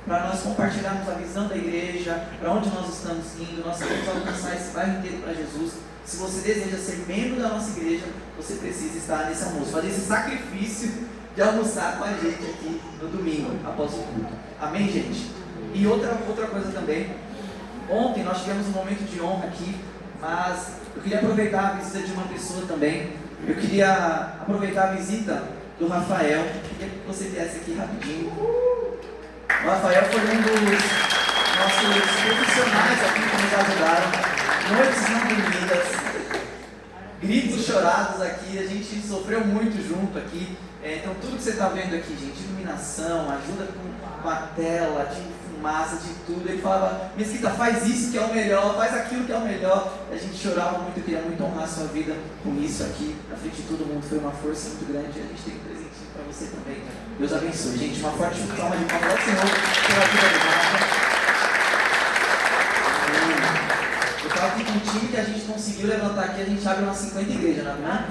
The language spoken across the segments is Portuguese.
para nós compartilharmos a visão da igreja, para onde nós estamos indo. Nós queremos alcançar esse bairro inteiro para Jesus. Se você deseja ser membro da nossa igreja, você precisa estar nesse almoço, fazer esse sacrifício de almoçar com a gente aqui no domingo, após o culto. Amém, gente? E outra coisa também, ontem nós tivemos um momento de honra aqui, mas eu queria aproveitar a visita de uma pessoa também. Eu queria aproveitar a visita do Rafael. Eu queria que você viesse aqui rapidinho. O Rafael foi um dos nossos profissionais aqui que nos ajudaram. Noites não dormidas, gritos chorados aqui, a gente sofreu muito junto aqui. Então tudo que você está vendo aqui, gente, iluminação, ajuda com a tela, de fumaça, de tudo. Ele falava, Mesquita, faz isso que é o melhor, faz aquilo que é o melhor. A gente chorava muito, eu queria muito honrar a sua vida com isso aqui, na frente de todo mundo. Foi uma força muito grande e a gente tem um presentinho para você também. Deus abençoe, gente. Uma forte palma de palmas ao Senhor pela vida do Rafa. Eu estava aqui com um time que a gente conseguiu levantar aqui, a gente abre umas 50 igrejas, não é?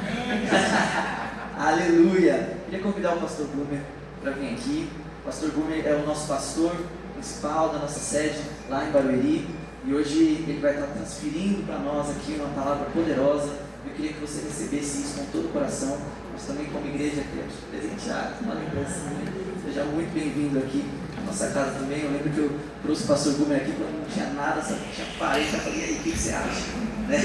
Aleluia! Queria convidar o pastor Gumer para vir aqui. O pastor Gumer é o nosso pastor principal da nossa sede lá em Barueri. E hoje ele vai estar transferindo para nós aqui uma palavra poderosa. Eu queria que você recebesse isso com todo o coração. Nós também, como igreja, queremos te presentear com uma lembrancinha. Seja muito bem-vindo aqui na nossa casa também. Eu lembro que eu trouxe o pastor Gumer aqui quando não tinha nada, só tinha parede. Eu falei, e aí, o que você acha? Né?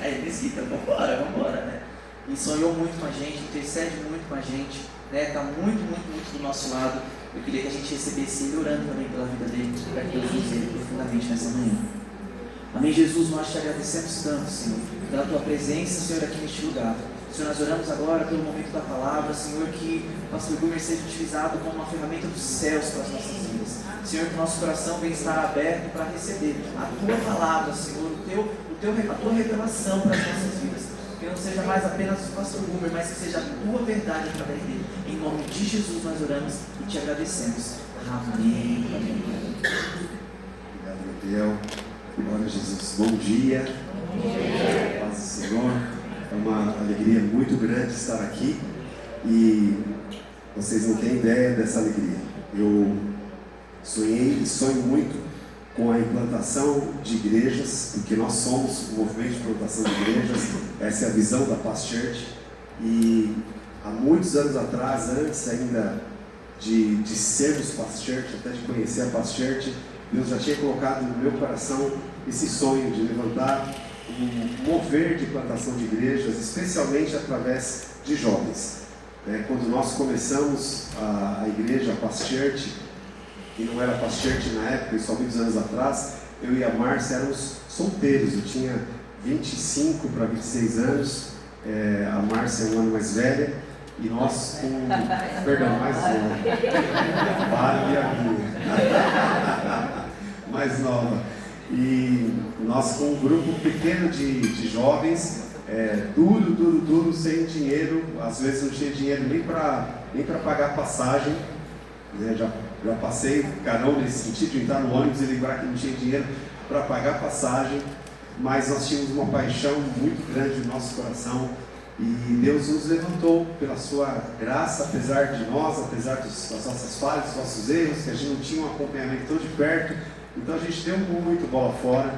Aí, Mesquita, vambora, né? E sonhou muito com a gente, intercede muito com a gente, né? Está muito do nosso lado. Eu queria que a gente recebesse ele orando também pela vida dele, para que Deus use ele profundamente nessa manhã. Amém, Jesus, nós te agradecemos tanto, Senhor, pela tua presença, Senhor, aqui neste lugar. Senhor, nós oramos agora pelo momento da palavra, Senhor, que o pastor Gumer seja utilizado como uma ferramenta dos céus para as nossas vidas. Senhor, que o nosso coração venha estar aberto para receber a tua palavra, Senhor, a tua revelação para as nossas vidas. Que não seja mais apenas o pastor Gumer, mas que seja a tua verdade através dele. Em nome de Jesus nós oramos e te agradecemos. Amém. Obrigado, Gabriel. Glória a Jesus. Bom dia. Paz do Senhor. É uma alegria muito grande estar aqui e vocês não têm ideia dessa alegria. Eu sonhei e sonho muito com a implantação de igrejas, porque nós somos o movimento de implantação de igrejas. Essa é a visão da Paz Church. E há muitos anos atrás, antes ainda de sermos Paz Church, até de conhecer a Paz Church, Deus já tinha colocado no meu coração esse sonho de levantar um mover de plantação de igrejas, especialmente através de jovens. Quando nós começamos a igreja, a Paz Church, que não era Paz Church na época, isso há muitos anos atrás, eu e a Márcia éramos solteiros. Eu tinha 25 para 26 anos, a Márcia é um ano mais velha, e nós com... Perdão, mais nova. Vale a minha. Mais nova. E nós com um grupo pequeno de jovens, duro, sem dinheiro. Às vezes não tinha dinheiro nem para pagar passagem, né? Já passei carão nesse sentido, de entrar no ônibus e lembrar que não tinha dinheiro para pagar passagem, mas nós tínhamos uma paixão muito grande no nosso coração e Deus nos levantou pela sua graça, apesar de nós, apesar das nossas falhas, dos nossos erros, que a gente não tinha um acompanhamento tão de perto, então a gente deu muito bola fora,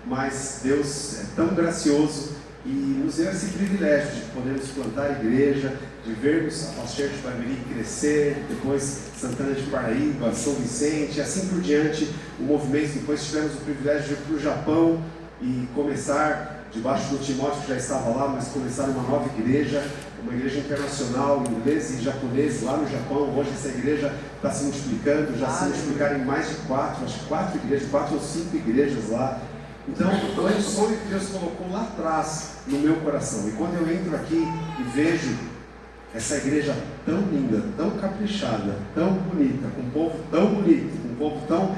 mas Deus é tão gracioso e nos deu esse privilégio de podermos plantar a igreja, de vermos a Paz Church Barueri crescer, depois Santana de Paraíba, São Vicente, e assim por diante, o movimento. Depois tivemos o privilégio de ir para o Japão e começar, debaixo do Timóteo que já estava lá, mas começar uma nova igreja, uma igreja internacional, inglês e japonês lá no Japão. Hoje essa igreja está se multiplicando, já se multiplicaram em mais de 4 ou 5 igrejas lá. Então, foi um sonho que Deus colocou lá atrás no meu coração. E quando eu entro aqui e vejo essa igreja tão linda, tão caprichada, tão bonita, com um povo tão bonito, com um povo tão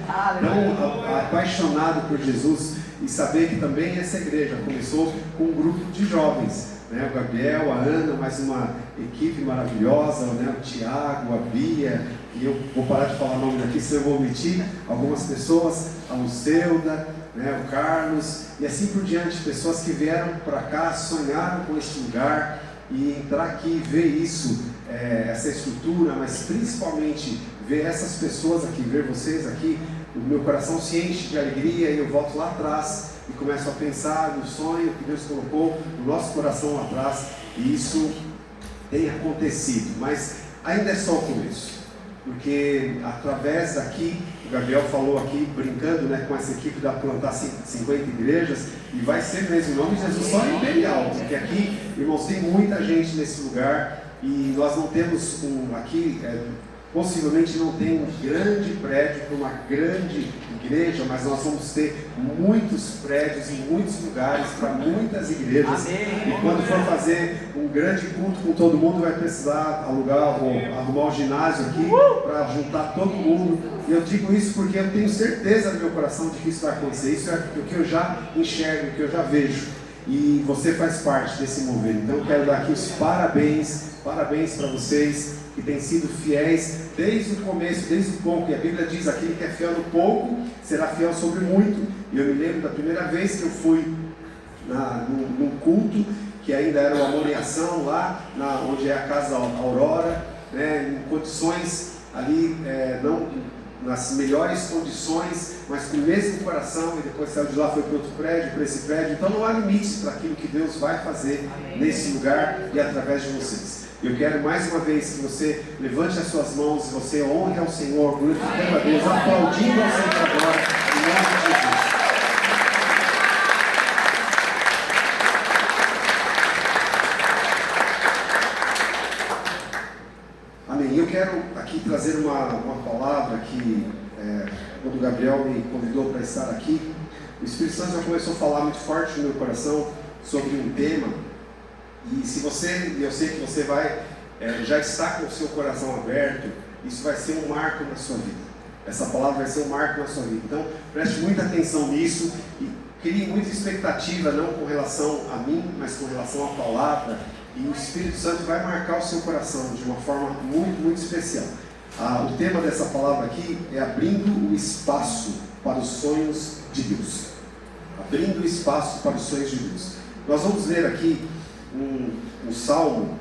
apaixonado por Jesus, e saber que também essa igreja começou com um grupo de jovens, né? O Gabriel, a Ana, mais uma equipe maravilhosa, né? O Tiago, a Bia, e eu vou parar de falar o nome daqui, senão eu vou omitir algumas pessoas, a Luceuda, né? O Carlos, e assim por diante, pessoas que vieram para cá, sonharam com este lugar, e entrar aqui e ver isso, essa estrutura, mas principalmente ver essas pessoas aqui, ver vocês aqui, o meu coração se enche de alegria e eu volto lá atrás e começo a pensar no sonho que Deus colocou no nosso coração lá atrás, e isso tem acontecido, mas ainda é só o começo, porque através daqui, o Gabriel falou aqui, brincando, né, com essa equipe da plantar 50 igrejas, e vai ser mesmo, em nome de Jesus, só Imperial, porque aqui, irmãos, tem muita gente nesse lugar, e nós não temos aqui, possivelmente não tem um grande prédio para uma grande igreja, mas nós vamos ter muitos prédios em muitos lugares para muitas igrejas. Amém. E quando for fazer um grande culto com todo mundo, vai precisar alugar ou arrumar um ginásio aqui para juntar todo mundo. E eu digo isso porque eu tenho certeza no meu coração de que isso vai acontecer. Isso é o que eu já enxergo, o que eu já vejo. E você faz parte desse mover. Então eu quero dar aqui os parabéns para vocês que têm sido fiéis desde o começo, desde o pouco. E a Bíblia diz: aquele que é fiel no pouco será fiel sobre muito. E eu me lembro da primeira vez que eu fui num culto, que ainda era o Amor em Ação, lá onde é a Casa Aurora, né, em condições ali, não nas melhores condições, mas com o mesmo coração, e depois saiu de lá, foi para outro prédio, para esse prédio. Então não há limites para aquilo que Deus vai fazer nesse lugar e através de vocês. Eu quero mais uma vez que você levante as suas mãos e você honre ao Senhor, glorificando a Deus, aplaudindo ao Senhor agora, em nome de Jesus. Amém. Eu quero aqui trazer uma palavra que, quando o Gabriel me convidou para estar aqui, o Espírito Santo já começou a falar muito forte no meu coração sobre um tema. E se você, eu sei que você já está com o seu coração aberto, isso vai ser um marco na sua vida. Essa palavra vai ser um marco na sua vida. Então, preste muita atenção nisso e crie muita expectativa, não com relação a mim, mas com relação à palavra. E o Espírito Santo vai marcar o seu coração de uma forma muito, muito especial. O tema dessa palavra aqui é abrindo o espaço para os sonhos de Deus. Abrindo o espaço para os sonhos de Deus. Nós vamos ler aqui um salmo,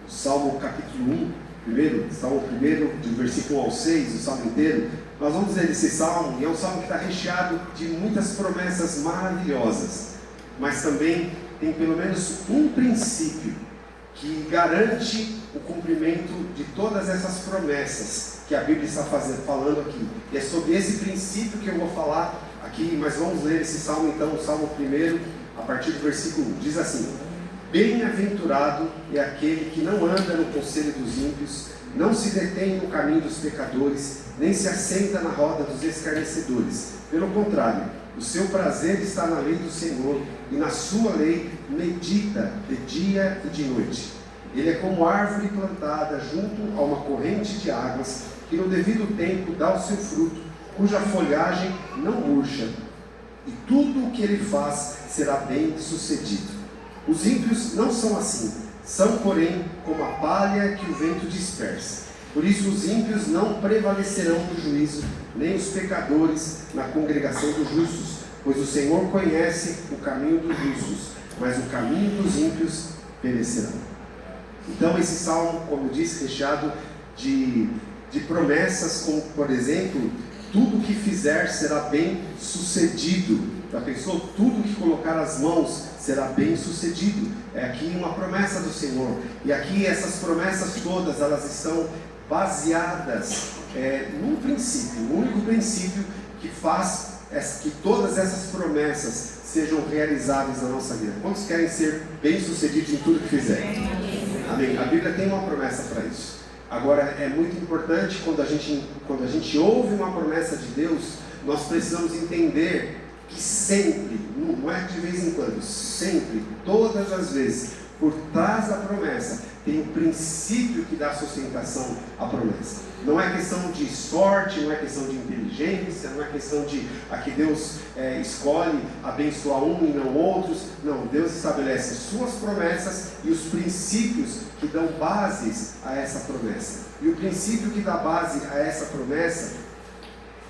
o Salmo capítulo 1, Salmo 1, do versículo 1 ao 6, o salmo inteiro. Nós vamos ler esse salmo, e é um salmo que está recheado de muitas promessas maravilhosas, mas também tem pelo menos um princípio que garante o cumprimento de todas essas promessas que a Bíblia está falando aqui. E é sobre esse princípio que eu vou falar aqui, mas vamos ler esse salmo então, o salmo 1, a partir do versículo 1. Diz assim: bem-aventurado é aquele que não anda no conselho dos ímpios, não se detém no caminho dos pecadores, nem se assenta na roda dos escarnecedores. Pelo contrário, o seu prazer está na lei do Senhor, e na sua lei medita de dia e de noite. Ele é como árvore plantada junto a uma corrente de águas, que no devido tempo dá o seu fruto, cuja folhagem não murcha, e tudo o que ele faz será bem sucedido. Os ímpios não são assim, são porém como a palha que o vento dispersa. Por isso os ímpios não prevalecerão no juízo, nem os pecadores na congregação dos justos, pois o Senhor conhece o caminho dos justos, mas o caminho dos ímpios perecerá. Então esse salmo, como eu disse, recheado de promessas, como por exemplo, tudo que fizer será bem sucedido. Já pensou? Tudo que colocar as mãos será bem sucedido. É aqui uma promessa do Senhor. E aqui essas promessas todas, elas estão baseadas num princípio, um único princípio que faz que todas essas promessas sejam realizáveis na nossa vida. Quantos querem ser bem sucedidos em tudo que fizerem? Amém. A Bíblia tem uma promessa para isso. Agora, é muito importante quando a gente ouve uma promessa de Deus, nós precisamos entender que sempre, não é de vez em quando, sempre, todas as vezes, por trás da promessa, tem um princípio que dá sustentação à promessa. Não é questão de sorte, não é questão de inteligência, não é questão de que Deus escolhe abençoar um e não outros. Não, Deus estabelece suas promessas e os princípios que dão bases a essa promessa. E o princípio que dá base a essa promessa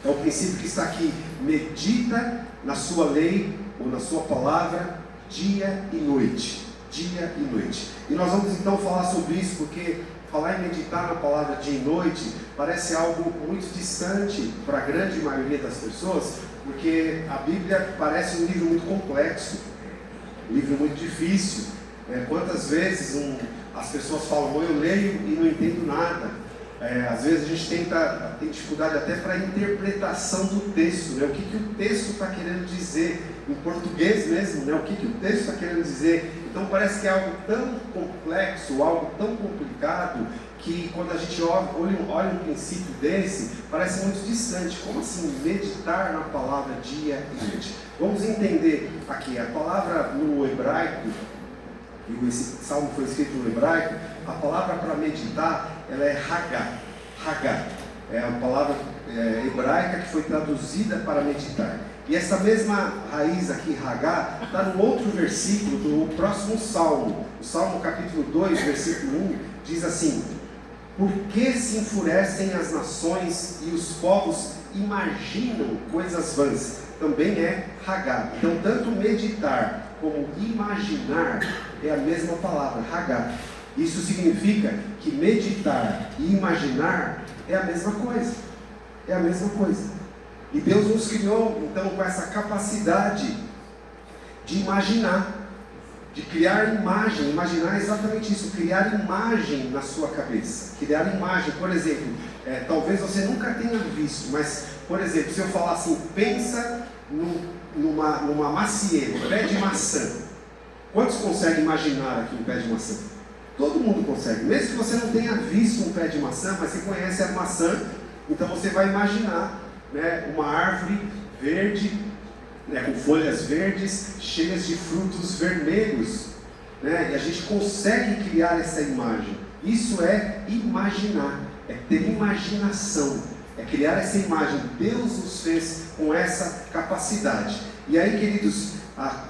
é o princípio que está aqui: medita na sua lei ou na sua palavra dia e noite. Dia e noite. E nós vamos então falar sobre isso, porque falar em meditar na palavra dia e noite parece algo muito distante para a grande maioria das pessoas, porque a Bíblia parece um livro muito complexo, um livro muito difícil. Quantas vezes as pessoas falam, eu leio e não entendo nada. Às vezes a gente tem dificuldade até para a interpretação do texto, né? O que o texto está querendo dizer, em português mesmo, né? O que o texto está querendo dizer. Então parece que é algo tão complexo, algo tão complicado, que quando a gente olha um princípio desse, parece muito distante. Como assim meditar na palavra dia e noite? Vamos entender aqui, a palavra no hebraico, e esse salmo foi escrito no hebraico, a palavra para meditar, ela é Hagá. Hagá é a palavra hebraica que foi traduzida para meditar. E essa mesma raiz aqui, Hagá, está no outro versículo do próximo salmo. O Salmo capítulo 2, versículo 1, diz assim: por que se enfurecem as nações e os povos imaginam coisas vãs? Também é Hagá. Então, tanto meditar como imaginar é a mesma palavra, Hagá. Isso significa que meditar e imaginar é a mesma coisa. É a mesma coisa. E Deus nos criou, então, com essa capacidade de imaginar, de criar imagem. Imaginar é exatamente isso, criar imagem na sua cabeça. Criar imagem, por exemplo, talvez você nunca tenha visto, mas, por exemplo, se eu falar assim, pensa numa macieira, um pé de maçã. Quantos conseguem imaginar aqui um pé de maçã? Todo mundo consegue, mesmo que você não tenha visto um pé de maçã, mas você conhece a maçã, então você vai imaginar, né, uma árvore verde, né, com folhas verdes, cheias de frutos vermelhos, né, e a gente consegue criar essa imagem. Isso é imaginar, é ter imaginação, é criar essa imagem. Deus nos fez com essa capacidade. E aí, queridos,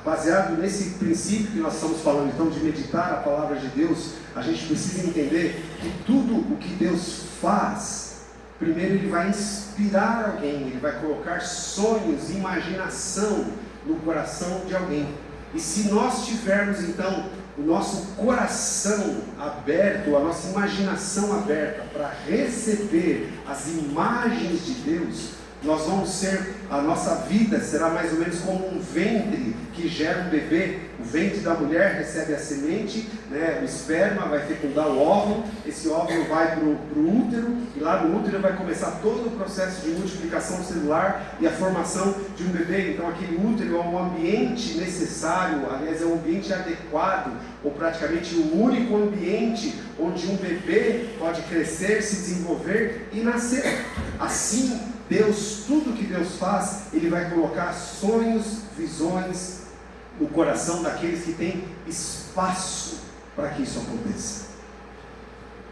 baseado nesse princípio que nós estamos falando, então, de meditar a palavra de Deus, a gente precisa entender que tudo o que Deus faz, primeiro Ele vai inspirar alguém, Ele vai colocar sonhos, imaginação no coração de alguém. E se nós tivermos, então, o nosso coração aberto, a nossa imaginação aberta para receber as imagens de Deus, nós vamos ser, a nossa vida será mais ou menos como um ventre que gera um bebê. O ventre da mulher recebe a semente, né, o esperma vai fecundar o óvulo, esse óvulo vai para o útero, e lá no útero vai começar todo o processo de multiplicação celular e a formação de um bebê. Então aquele útero é um ambiente necessário, aliás é um ambiente adequado, ou praticamente o único ambiente onde um bebê pode crescer, se desenvolver e nascer. Assim, Deus, tudo que Deus faz, Ele vai colocar sonhos, visões no coração daqueles que têm espaço para que isso aconteça.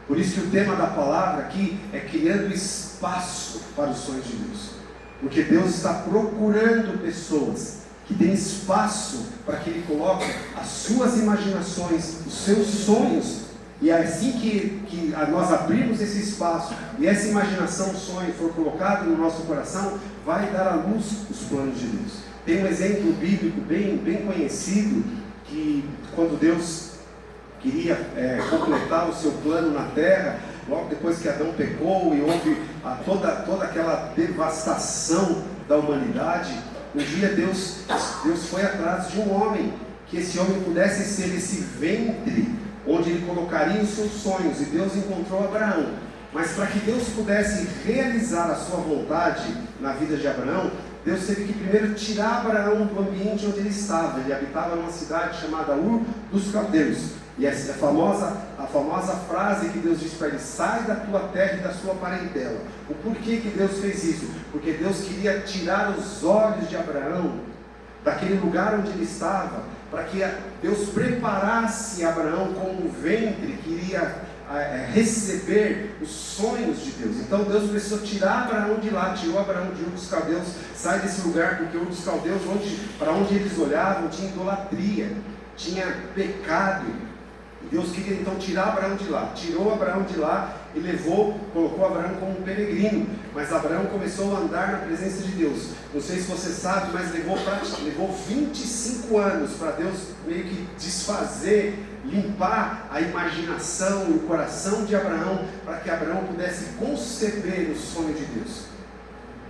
Por isso que o tema da palavra aqui é criando espaço para os sonhos de Deus. Porque Deus está procurando pessoas que têm espaço para que Ele coloque as suas imaginações, os seus sonhos. E assim que nós abrirmos esse espaço e essa imaginação, o sonho for colocado no nosso coração, vai dar à luz os planos de Deus. Tem um exemplo bíblico bem conhecido, que quando Deus queria completar o seu plano na terra, logo depois que Adão pecou e houve toda aquela devastação da humanidade, um dia Deus foi atrás de um homem, que esse homem pudesse ser esse ventre onde ele colocaria os seus sonhos, e Deus encontrou Abraão. Mas para que Deus pudesse realizar a sua vontade na vida de Abraão, Deus teve que primeiro tirar Abraão do ambiente onde ele estava. Ele habitava numa cidade chamada Ur dos Caldeus. E a famosa frase que Deus disse para ele: sai da tua terra e da sua parentela. O porquê que Deus fez isso? Porque Deus queria tirar os olhos de Abraão daquele lugar onde ele estava, para que Deus preparasse Abraão como um ventre que iria receber os sonhos de Deus. Então Deus precisou tirar Abraão de lá, tirou Abraão de Ur dos Caldeus. Sai desse lugar, porque Ur dos Caldeus, para onde eles olhavam, tinha idolatria, tinha pecado. Deus queria então tirar Abraão de lá, tirou Abraão de lá e colocou Abraão como um peregrino. mas Abraão começou a andar na presença de Deus. Não sei se você sabe, mas levou 25 anos para Deus meio que desfazer, limpar a imaginação e o coração de Abraão, para que Abraão pudesse conceber o sonho de Deus.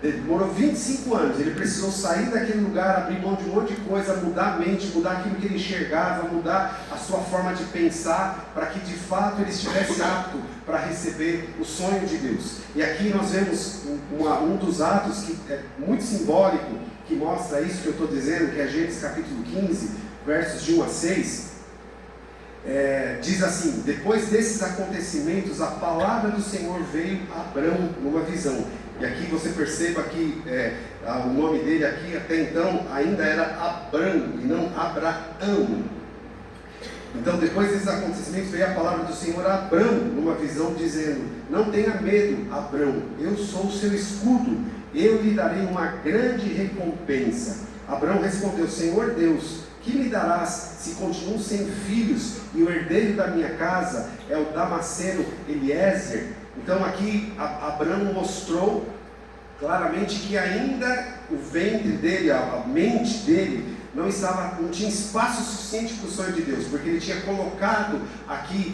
Demorou 25 anos, ele precisou sair daquele lugar, abrir mão de um monte de coisa, mudar a mente, mudar aquilo que ele enxergava, mudar a sua forma de pensar, para que de fato ele estivesse apto para receber o sonho de Deus. E aqui nós vemos um dos atos que é muito simbólico, que mostra isso que eu estou dizendo, que é Gênesis capítulo 15, versos de 1 a 6, diz assim: depois desses acontecimentos, a palavra do Senhor veio a Abrão numa visão. E aqui você perceba que o nome dele aqui até então ainda era Abrão e não Abraão. Então depois desses acontecimentos veio a palavra do Senhor a Abrão numa visão dizendo: não tenha medo, Abrão, eu sou o seu escudo, eu lhe darei uma grande recompensa. Abrão respondeu: Senhor Deus, que me darás se continuo sem filhos e o herdeiro da minha casa é o Damasceno Eliezer? Então aqui Abraão mostrou claramente que ainda o ventre dele, a mente dele, não tinha espaço suficiente para o sonho de Deus, porque ele tinha colocado aqui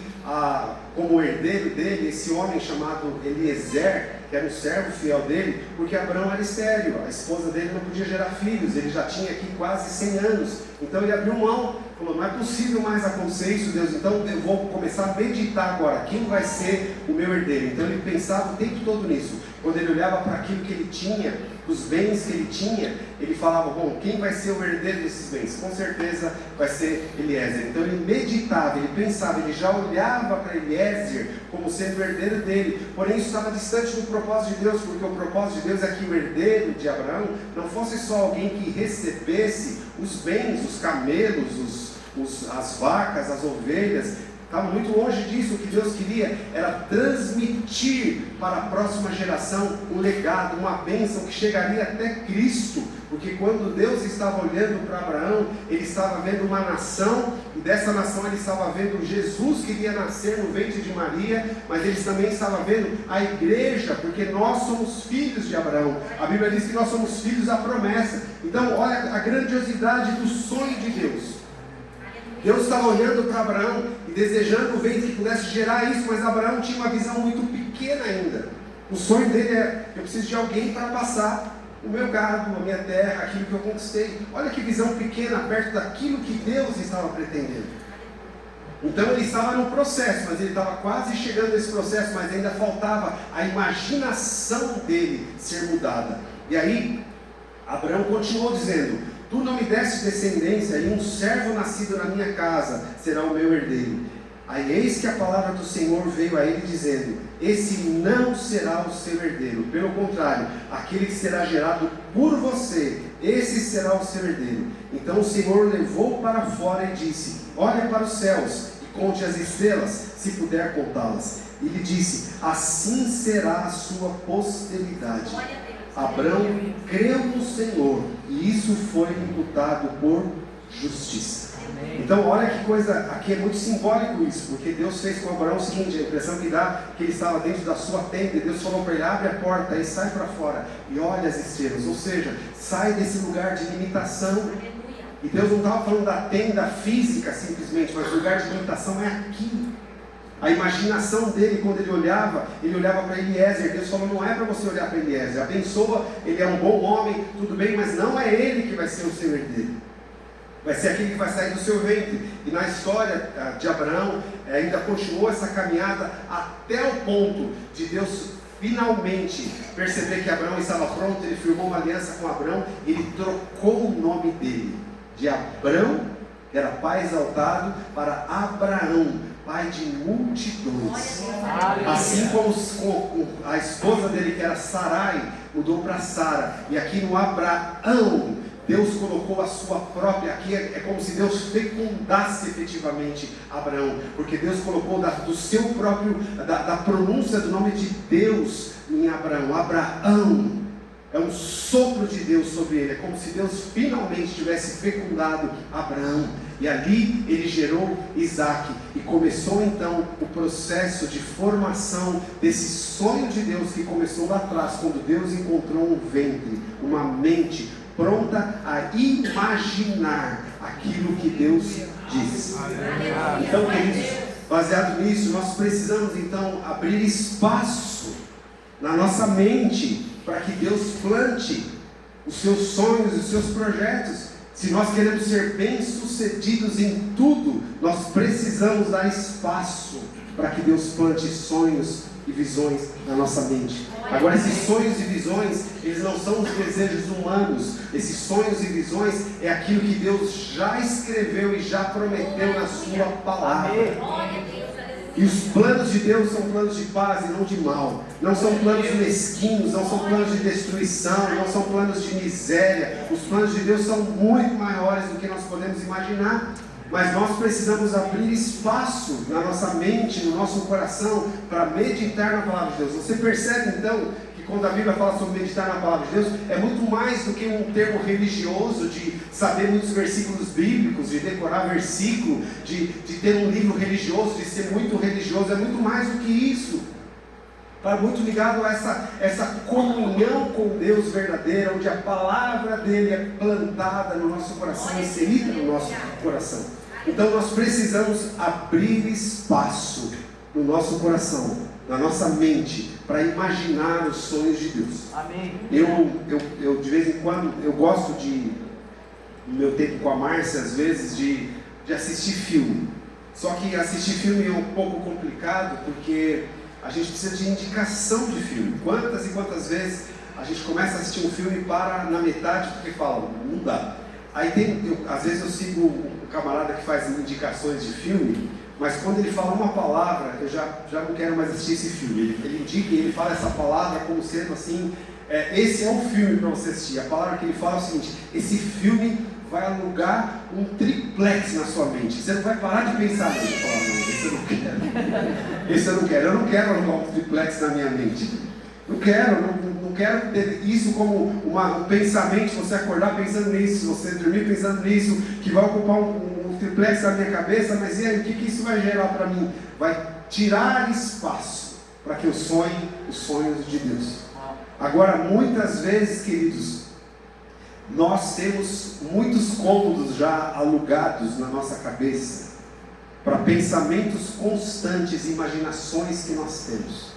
como herdeiro dele esse homem chamado Eliezer, que era um servo fiel dele, porque Abraão era estéril, a esposa dele não podia gerar filhos, ele já tinha aqui quase 100 anos, então ele abriu mão, falou: não é possível mais acontecer isso, Deus, então eu vou começar a meditar agora, quem vai ser o meu herdeiro? Então ele pensava o tempo todo nisso. Quando ele olhava para aquilo que ele tinha, os bens que ele tinha, ele falava: bom, quem vai ser o herdeiro desses bens? Com certeza vai ser Eliezer. Então ele meditava, ele pensava, ele já olhava para Eliezer como sendo o herdeiro dele, porém isso estava distante do propósito de Deus, porque o propósito de Deus é que o herdeiro de Abraão não fosse só alguém que recebesse os bens, os camelos, as vacas, as ovelhas. Estava muito longe disso. O que Deus queria era transmitir para a próxima geração um legado, uma bênção que chegaria até Cristo, porque quando Deus estava olhando para Abraão, ele estava vendo uma nação, e dessa nação ele estava vendo Jesus que iria nascer no ventre de Maria, mas ele também estava vendo a igreja, porque nós somos filhos de Abraão. A Bíblia diz que nós somos filhos da promessa. Então olha a grandiosidade do sonho de Deus. Deus estava olhando para Abraão e desejando o ventre que pudesse gerar isso, mas Abraão tinha uma visão muito pequena ainda. O sonho dele é: eu preciso de alguém para passar o meu gado, a minha terra, aquilo que eu conquistei. Olha que visão pequena perto daquilo que Deus estava pretendendo. Então ele estava no processo, mas ele estava quase chegando nesse processo, mas ainda faltava a imaginação dele ser mudada. E aí Abraão continuou dizendo: tu não me deste descendência, e um servo nascido na minha casa será o meu herdeiro. Aí eis que a palavra do Senhor veio a ele dizendo: esse não será o seu herdeiro, pelo contrário, aquele que será gerado por você, esse será o seu herdeiro. Então o Senhor levou para fora e disse: olha para os céus e conte as estrelas, se puder contá-las. E lhe disse: assim será a sua posteridade. Abraão creu no Senhor, e isso foi imputado por justiça. Então olha que coisa, aqui é muito simbólico isso, porque Deus fez com Abraão o seguinte: a impressão que dá que ele estava dentro da sua tenda, e Deus falou para ele: abre a porta e sai para fora e olha as estrelas, ou seja, sai desse lugar de limitação. E Deus não estava falando da tenda física simplesmente, mas o lugar de limitação é aqui. A imaginação dele, quando ele olhava para Eliezer. Deus falou: não é para você olhar para Eliezer, abençoa, ele é um bom homem, tudo bem, mas não é ele que vai ser o seu herdeiro, vai ser aquele que vai sair do seu ventre. E na história de Abraão, ainda continuou essa caminhada até o ponto de Deus finalmente perceber que Abraão estava pronto. Ele firmou uma aliança com Abraão, ele trocou o nome dele de Abrão, que era pai exaltado, para Abraão, pai de multidões. Assim como a esposa dele, que era Sarai, mudou para Sara. E aqui no Abraão, Deus colocou a sua própria, aqui é como se Deus fecundasse efetivamente Abraão, porque Deus colocou do seu próprio, da pronúncia do nome de Deus em Abraão. Abraão é um sopro de Deus sobre ele. É como se Deus finalmente tivesse fecundado Abraão. E ali ele gerou Isaac. E começou então o processo de formação desse sonho de Deus que começou lá atrás, quando Deus encontrou um ventre, uma mente pronta a imaginar aquilo que Deus disse. Então, queridos, baseado nisso, nós precisamos então abrir espaço na nossa mente para que Deus plante os seus sonhos e os seus projetos. Se nós queremos ser bem-sucedidos em tudo, nós precisamos dar espaço para que Deus plante sonhos e visões na nossa mente. Agora, esses sonhos e visões, eles não são os desejos humanos. Esses sonhos e visões é aquilo que Deus já escreveu e já prometeu na sua palavra. E os planos de Deus são planos de paz e não de mal. Não são planos mesquinhos, não são planos de destruição, não são planos de miséria. Os planos de Deus são muito maiores do que nós podemos imaginar. Mas nós precisamos abrir espaço na nossa mente, no nosso coração, para meditar na palavra de Deus. Você percebe então que quando a Bíblia fala sobre meditar na palavra de Deus, é muito mais do que um termo religioso, de saber muitos versículos bíblicos, de decorar versículo, de ter um livro religioso, de ser muito religioso. É muito mais do que isso. Está muito ligado a essa comunhão com Deus verdadeira, onde a palavra dele é plantada no nosso coração, inserida no nosso coração. Então nós precisamos abrir espaço no nosso coração, na nossa mente, para imaginar os sonhos de Deus. Amém. Eu de vez em quando, eu gosto no meu tempo com a Márcia, às vezes, de assistir filme. Só que assistir filme é um pouco complicado, porque a gente precisa de indicação de filme. Quantas e quantas vezes a gente começa a assistir um filme e para na metade porque fala, não dá. Aí às vezes eu sigo um camarada que faz indicações de filme, mas quando ele fala uma palavra, eu já não quero mais assistir esse filme. Ele indica e ele fala essa palavra como sendo assim, esse é o filme para você assistir. A palavra que ele fala é o seguinte: esse filme vai alugar um triplex na sua mente. Você não vai parar de pensar nisso. Eu falo, não, esse eu não quero. Esse eu não quero. Eu não quero alugar um triplex na minha mente. Não quero ter isso como um pensamento, você acordar pensando nisso, você dormir pensando nisso, que vai ocupar um triplex na minha cabeça, mas e aí, o que isso vai gerar para mim? Vai tirar espaço para que eu sonhe os sonhos de Deus. Agora, muitas vezes, queridos, nós temos muitos cômodos já alugados na nossa cabeça para pensamentos constantes, imaginações que nós temos.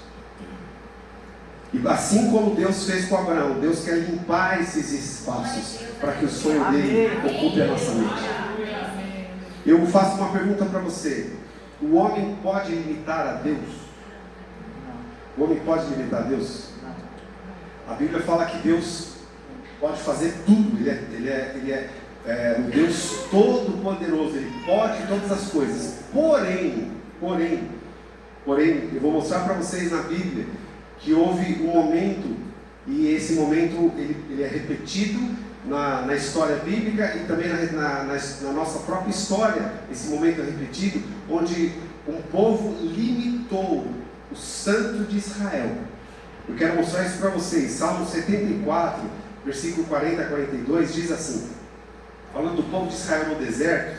E assim como Deus fez com Abraão, Deus quer limpar esses espaços para que o sonho dele ocupe a nossa mente. Eu faço uma pergunta para você: o homem pode limitar a Deus? O homem pode limitar a Deus? A Bíblia fala que Deus pode fazer tudo. Ele é um Deus todo poderoso. Ele pode todas as coisas. Porém, eu vou mostrar para vocês na Bíblia que houve um momento, e esse momento ele é repetido na história bíblica e também na nossa própria história. Esse momento é repetido, onde um povo limitou o Santo de Israel. Eu quero mostrar isso para vocês. Salmo 74, versículo 40 a 42 diz assim, falando do povo de Israel no deserto,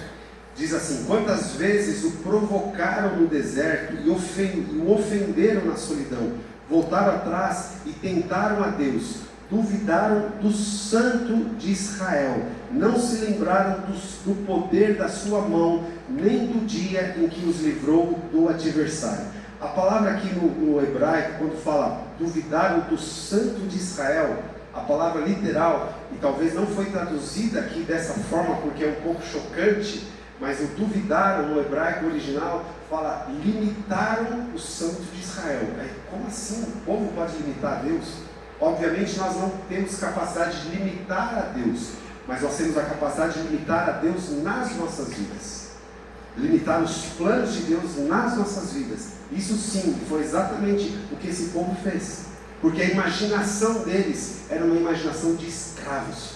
diz assim: quantas vezes o provocaram no deserto e o ofenderam na solidão, voltaram atrás e tentaram a Deus, duvidaram do Santo de Israel, não se lembraram do poder da sua mão, nem do dia em que os livrou do adversário. A palavra aqui no hebraico, quando fala duvidaram do Santo de Israel, a palavra literal, e talvez não foi traduzida aqui dessa forma porque é um pouco chocante, mas o duvidaram no hebraico original fala limitaram o Santo de Israel. Aí, como assim? O povo pode limitar a Deus? Obviamente nós não temos capacidade de limitar a Deus, mas nós temos a capacidade de limitar a Deus nas nossas vidas, limitar os planos de Deus nas nossas vidas. Isso sim, foi exatamente o que esse povo fez, porque a imaginação deles era uma imaginação de escravos.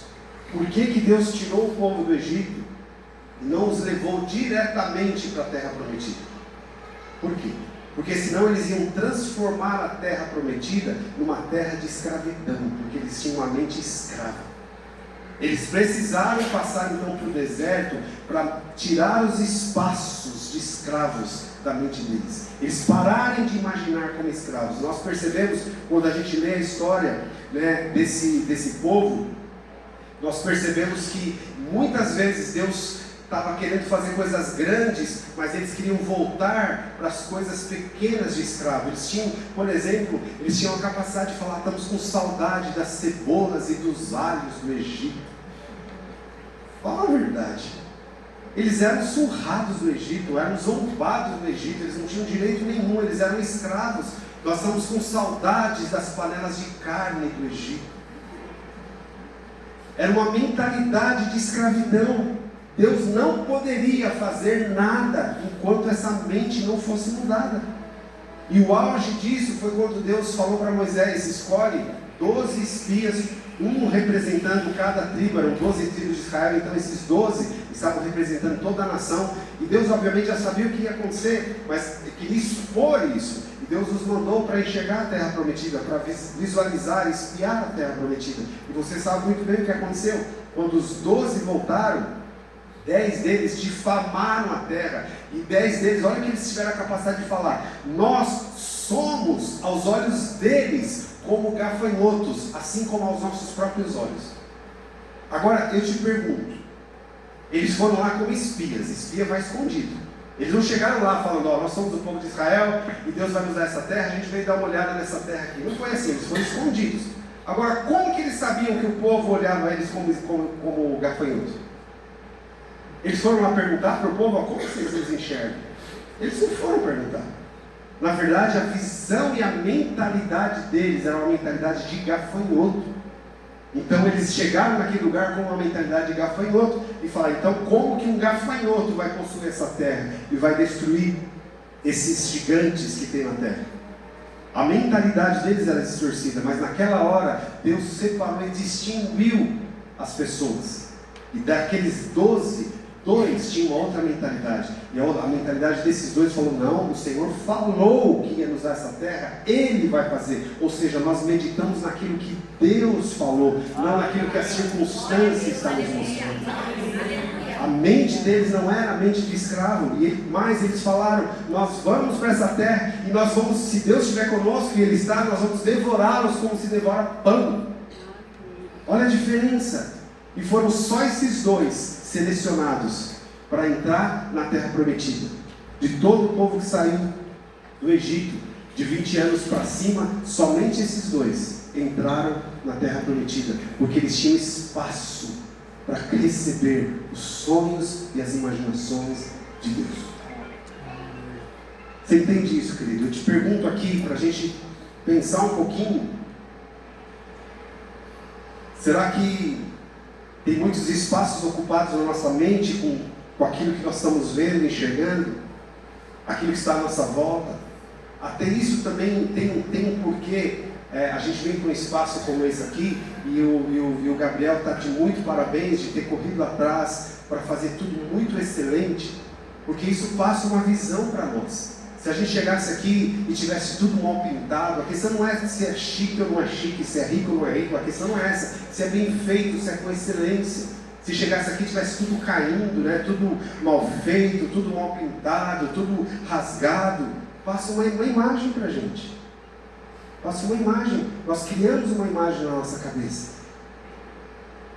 Por que Deus tirou o povo do Egito e não os levou diretamente para a terra prometida? Por quê? Porque senão eles iam transformar a terra prometida numa terra de escravidão, porque eles tinham uma mente escrava. Eles precisaram passar então para o deserto para tirar os espaços de escravos da mente deles. Eles pararem de imaginar como escravos. Nós percebemos, quando a gente lê a história, né, desse povo, nós percebemos que muitas vezes Deus estava querendo fazer coisas grandes, mas eles queriam voltar para as coisas pequenas de escravo. Eles tinham, por exemplo, eles tinham a capacidade de falar: estamos com saudade das cebolas e dos alhos do Egito. Fala a verdade. Eles eram surrados do Egito, eram zombados do Egito, eles não tinham direito nenhum, eles eram escravos. Nós estamos com saudades das panelas de carne do Egito. Era uma mentalidade de escravidão. Deus não poderia fazer nada enquanto essa mente não fosse mudada. E o auge disso foi quando Deus falou para Moisés: escolhe 12 espias, um representando cada tribo. Eram 12 tribos de Israel, então esses 12 estavam representando toda a nação. E Deus obviamente já sabia o que ia acontecer, mas queria expor isso. E Deus nos mandou para enxergar a terra prometida, para visualizar, espiar a terra prometida. E você sabe muito bem o que aconteceu. Quando os 12 voltaram, 10 deles difamaram a terra, e 10 deles, olha que eles tiveram a capacidade de falar: nós somos aos olhos deles como gafanhotos, assim como aos nossos próprios olhos. Agora eu te pergunto, eles foram lá como espias, espia vai escondido. Eles não chegaram lá falando: ó, nós somos o povo de Israel e Deus vai nos dar essa terra, a gente veio dar uma olhada nessa terra aqui. Não foi assim, eles foram escondidos. Agora, como que eles sabiam que o povo olhava eles como gafanhotos? Eles foram lá perguntar para o povo: como vocês nos enxergam? Eles não foram perguntar. Na verdade, a visão e a mentalidade deles era uma mentalidade de gafanhoto. Então eles chegaram naquele lugar com uma mentalidade de gafanhoto e falaram: então como que um gafanhoto vai possuir essa terra e vai destruir esses gigantes que tem na terra? A mentalidade deles era distorcida, mas naquela hora Deus separou e distinguiu as pessoas. E daqueles 12, 2 tinham outra mentalidade. E a mentalidade desses 2 falou: não, o Senhor falou que ia nos dar essa terra, Ele vai fazer. Ou seja, nós meditamos naquilo que Deus falou, não naquilo que a circunstância está nos mostrando. A mente deles não era a mente de escravo, mas eles falaram: nós vamos para essa terra e nós vamos, se Deus estiver conosco e Ele está, nós vamos devorá-los como se devora pão. Olha a diferença. E foram só esses 2 selecionados para entrar na terra prometida. De todo o povo que saiu do Egito, de 20 anos para cima, somente esses 2 entraram na terra prometida, porque eles tinham espaço para receber os sonhos e as imaginações de Deus. Você entende isso, querido? Eu te pergunto aqui, para a gente pensar um pouquinho: será que tem muitos espaços ocupados na nossa mente com aquilo que nós estamos vendo, enxergando, aquilo que está à nossa volta? Até isso também tem um porquê. A gente vem para um espaço como esse aqui, e o Gabriel está de muito parabéns de ter corrido atrás para fazer tudo muito excelente, porque isso passa uma visão para nós. Se a gente chegasse aqui e tivesse tudo mal pintado, a questão não é se é chique ou não é chique, se é rico ou não é rico, a questão não é essa, se é bem feito, se é com excelência. Se chegasse aqui e tivesse tudo caindo, né, tudo mal feito, tudo mal pintado, tudo rasgado, passa uma imagem para a gente. Passa uma imagem, nós criamos uma imagem na nossa cabeça.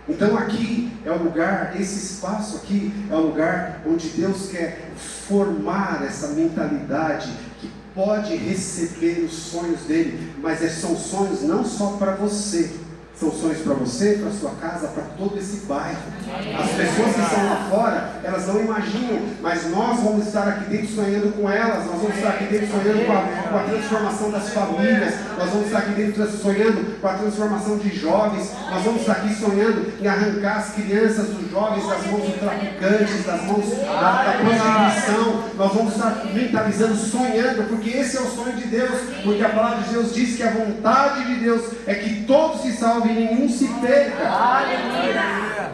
Então aqui é o lugar, esse espaço aqui é o lugar onde Deus quer formar essa mentalidade que pode receber os sonhos dele, mas são sonhos não só para você, são sonhos para você, para sua casa, para todo esse bairro. As pessoas que estão lá fora, elas não imaginam, mas nós vamos estar aqui dentro sonhando com elas, nós vamos estar aqui dentro sonhando com a transformação das famílias, nós vamos estar aqui dentro sonhando com a transformação de jovens, nós vamos estar aqui sonhando em arrancar as crianças, os jovens das mãos dos traficantes, das mãos da prostituição. Nós vamos estar mentalizando, sonhando, porque esse é o sonho de Deus, porque a palavra de Deus diz que a vontade de Deus é que todos se salvem e nenhum se perca.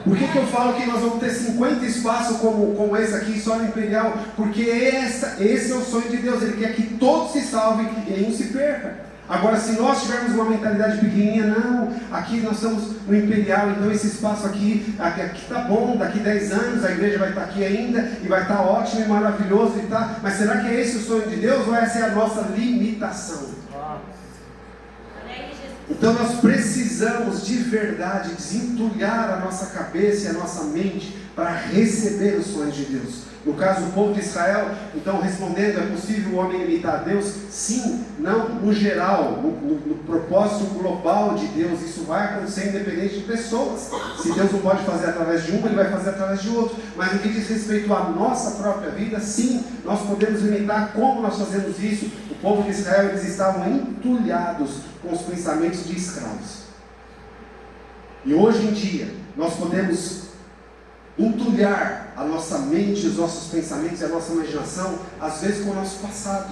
Por que eu falo que nós vamos ter 50 espaços como esse aqui, só no Imperial? Porque esse é o sonho de Deus. Ele quer que todos se salvem e nenhum se perca. Agora, se nós tivermos uma mentalidade pequenininha, não, aqui nós estamos no Imperial, então esse espaço aqui está bom, daqui 10 anos a igreja vai estar aqui ainda, e vai estar ótimo e maravilhoso, e tá, mas será que é esse o sonho de Deus, ou essa é a nossa limitação? Então nós precisamos de verdade desentulhar a nossa cabeça e a nossa mente para receber os sonhos de Deus. No caso do povo de Israel, então respondendo, é possível o homem imitar a Deus? Sim, não no geral, no propósito global de Deus. Isso vai acontecer independente de pessoas. Se Deus não pode fazer através de um, Ele vai fazer através de outro. Mas no que diz respeito à nossa própria vida, sim, nós podemos imitar. Como nós fazemos isso? O povo de Israel, eles estavam entulhados com os pensamentos de escravos. E hoje em dia, nós podemos entulhar a nossa mente, os nossos pensamentos e a nossa imaginação, às vezes com o nosso passado.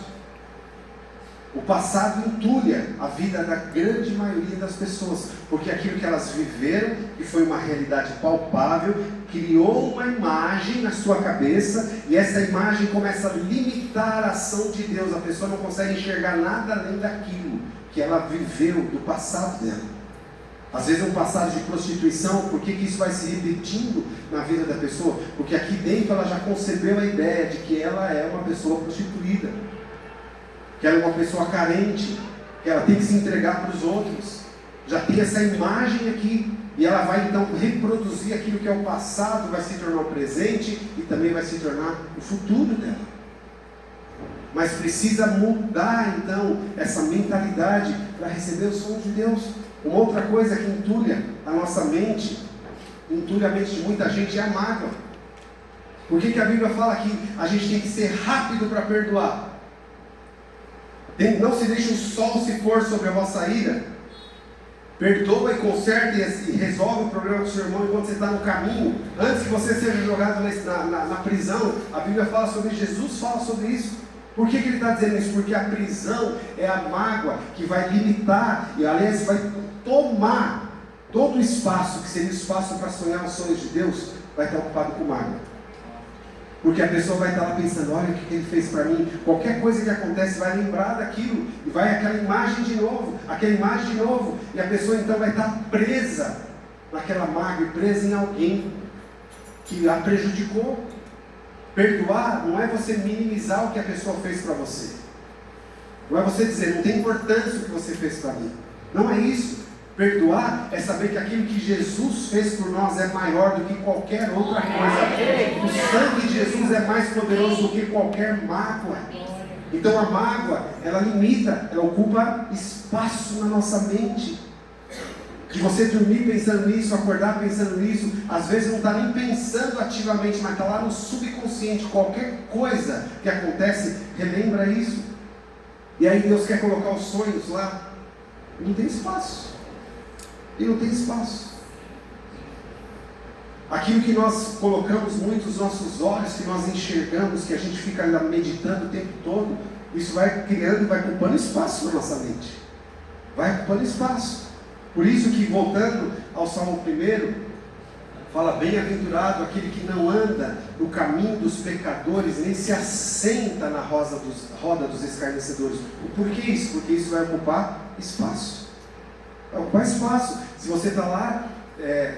O passado entulha a vida da grande maioria das pessoas, porque aquilo que elas viveram, que foi uma realidade palpável, criou uma imagem na sua cabeça, e essa imagem começa a limitar a ação de Deus. A pessoa não consegue enxergar nada além daquilo que ela viveu do passado dela. Às vezes um passado de prostituição. Por que isso vai se repetindo na vida da pessoa? Porque aqui dentro ela já concebeu a ideia de que ela é uma pessoa prostituída, que ela é uma pessoa carente, que ela tem que se entregar para os outros. Já tem essa imagem aqui, e ela vai então reproduzir aquilo que é o passado, vai se tornar o presente e também vai se tornar o futuro dela. Mas precisa mudar então essa mentalidade para receber os sonhos de Deus. Uma outra coisa que entulha a nossa mente, entulha a mente de muita gente, é a mágoa. Por que a Bíblia fala que a gente tem que ser rápido para perdoar? Não se deixe o sol se pôr sobre a vossa ira. Perdoa e conserta e resolve o problema do seu irmão enquanto você está no caminho, antes que você seja jogado na prisão. A Bíblia fala sobre isso, Jesus fala sobre isso. Por que ele está dizendo isso? Porque a prisão é a mágoa que vai limitar, e aliás vai tomar todo o espaço, que seria o espaço para sonhar os sonhos de Deus, vai estar ocupado com mágoa. Porque a pessoa vai estar lá pensando, olha o que ele fez para mim. Qualquer coisa que acontece vai lembrar daquilo, e vai aquela imagem de novo, e a pessoa então vai estar presa naquela mágoa, e presa em alguém que a prejudicou. Perdoar não é você minimizar o que a pessoa fez para você. Não é você dizer, não tem importância o que você fez para mim. Não é isso. Perdoar é saber que aquilo que Jesus fez por nós é maior do que qualquer outra coisa. O sangue de Jesus é mais poderoso do que qualquer mágoa. Então a mágoa, ela limita, ela ocupa espaço na nossa mente. De você dormir pensando nisso, acordar pensando nisso, às vezes não está nem pensando ativamente, mas está lá no subconsciente. Qualquer coisa que acontece, relembra isso. E aí Deus quer colocar os sonhos lá, não tem espaço. E não tem espaço. Aquilo que nós colocamos muito os nossos olhos, que nós enxergamos, que a gente fica ainda meditando o tempo todo, isso vai criando, vai ocupando espaço na nossa mente. Vai ocupando espaço. Por isso que, voltando ao Salmo 1, fala, bem-aventurado aquele que não anda no caminho dos pecadores, nem se assenta na roda dos escarnecedores. Por que isso? Porque isso vai ocupar espaço. Vai ocupar espaço. Se você está lá